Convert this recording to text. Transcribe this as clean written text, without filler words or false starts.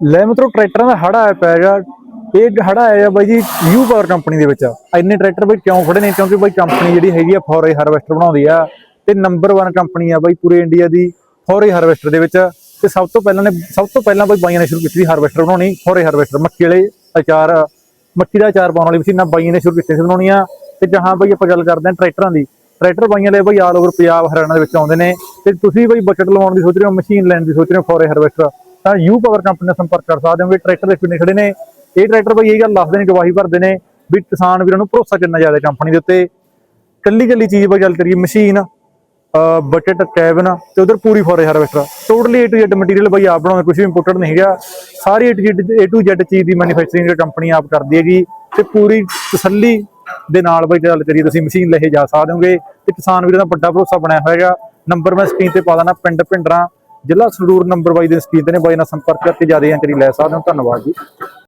ਲੈ ਮਤਲਬ ਟਰੈਕਟਰਾਂ ਦਾ ਹੜਾ ਆਇਆ ਪਿਆ ਹੈਗਾ। ਇਹ ਹੜਾ ਆਇਆ ਬਾਈ ਜੀ ਯੂ ਪਾਵਰ ਕੰਪਨੀ ਦੇ ਵਿੱਚ। ਇੰਨੇ ਟਰੈਕਟਰ ਬਾਈ ਕਿਉਂ ਖੜੇ ਨੇ? ਕਿਉਂਕਿ ਬਾਈ ਕੰਪਨੀ ਜਿਹੜੀ ਹੈਗੀ ਆ ਫੋਰੇ ਹਾਰਵੈਸਟਰ ਬਣਾਉਂਦੀ ਆ, ਤੇ ਨੰਬਰ 1 ਕੰਪਨੀ ਆ ਬਾਈ ਪੂਰੇ ਇੰਡੀਆ ਦੀ ਫੋਰੇ ਹਾਰਵੈਸਟਰ ਦੇ ਵਿੱਚ। ਤੇ ਸਭ ਤੋਂ ਪਹਿਲਾਂ ਬਾਈ ਬਾਈਆਂ ਨੇ ਸ਼ੁਰੂ ਕੀਤੀ ਸੀ ਹਾਰਵੈਸਟਰ ਬਣਾਉਣੀ, ਫੋਰੇ ਹਾਰਵੈਸਟਰ ਮੱਕੀ ਵਾਲੇ ਅਚਾਰ, ਮੱਕੀ ਦਾ ਅਚਾਰ ਪਾਉਣ ਵਾਲੀ ਮਸ਼ੀਨਾਂ ਬਾਈਆਂ ਨੇ ਸ਼ੁਰੂ ਕੀਤੀ ਸੀ ਬਣਾਉਣੀਆਂ। ਤੇ ਜਹਾਂ ਬਾਈ ਆਪਾਂ ਗੱਲ ਕਰਦੇ ਹਾਂ ਟਰੈਕਟਰਾਂ ਦੀ, ਟਰੈਕਟਰ ਬਾਈਆਂ ਲਈ ਬਾਈ ਆਲ ਓਵਰ ਪੰਜਾਬ ਹਰਿਆਣਾ ਦੇ ਵਿੱਚ ਆਉਂਦੇ ਨੇ। ਤੇ ਤੁਸੀਂ ਬਾਈ ਬਜਟ ਲਵਾਉਣ ਦੀ ਸੋਚ ਰਹੇ ਹੋ, ਮਸ਼ੀਨ ਲੈਣ ਦੀ ਸੋਚ ਰਹੇ ਹੋ ਫੋਰੇ ਹਾਰਵੈਸਟਰ, ਤਾਂ ਯੂ ਪਾਵਰ ਕੰਪਨੀ ਨਾਲ ਸੰਪਰਕ ਕਰ ਸਕਦੇ ਹੋ। ਟਰੈਕਟਰ ਦੇ ਕਿੰਨੇ ਖੜੇ ਨੇ ਇਹ ਟਰੈਕਟਰ ਬਾਈ ਇਹ ਗੱਲ ਦੱਸਦੇ ਨੇ, ਗਵਾਹੀ ਭਰਦੇ ਨੇ ਵੀ ਕਿਸਾਨ ਵੀਰਾਂ ਨੂੰ ਭਰੋਸਾ ਕਿੰਨਾ ਜ਼ਿਆਦਾ ਕੰਪਨੀ ਦੇ ਉੱਤੇ। ਕੱਲੀ ਚੀਜ਼ ਬਾਈ ਗੱਲ ਕਰੀਏ, ਮਸ਼ੀਨ, ਬਜਟ, ਕੈਬਨ ਤੇ ਉਧਰ ਪੂਰੀ ਫੋਰੇ harvester totally A to Z material ਬਾਈ ਆਪ ਬਣਾਉਂਦੇ, ਕੁਝ ਵੀ ਇੰਪੋਰਟਡ ਨਹੀਂ ਹੈਗਾ। ਸਾਰੀ A to Z ਚੀਜ਼ ਦੀ ਮੈਨੂਫੈਕਚਰਿੰਗ ਕੰਪਨੀ ਆਪ ਕਰਦੀ ਹੈਗੀ। ਤੇ ਪੂਰੀ ਤਸੱਲੀ ਦੇ ਨਾਲ ਬਾਈ ਗੱਲ ਕਰੀਏ ਤੁਸੀਂ ਮਸ਼ੀਨ ਲੈ ਕੇ ਜਾ ਸਕਦੇ ਹੋਗੇ। ਤੇ ਕਿਸਾਨ ਵੀਰਾਂ ਦਾ ਵੱਡਾ ਭਰੋਸਾ ਬਣਿਆ ਹੋਏਗਾ। ਨੰਬਰ ਮੈਂ ਸਕਰੀਨ ਤੇ ਪਾ ਦੇਣਾ, ਪਿੰਡ ਭਿੰਡਰਾਂ, ਜ਼ਿਲ੍ਹਾ ਸੰਗਰੂਰ, ਨੰਬਰ ਬਾਈ ਦੇ ਸਕਰੀਨ ਤੇ ਨੇ। ਬਾਈ ਨਾਲ ਸੰਪਰਕ ਕਰਕੇ ਜ਼ਿਆਦਾ ਜਾਣਕਾਰੀ ਲੈ ਸਕਦੇ ਹੋ। ਧੰਨਵਾਦ ਜੀ।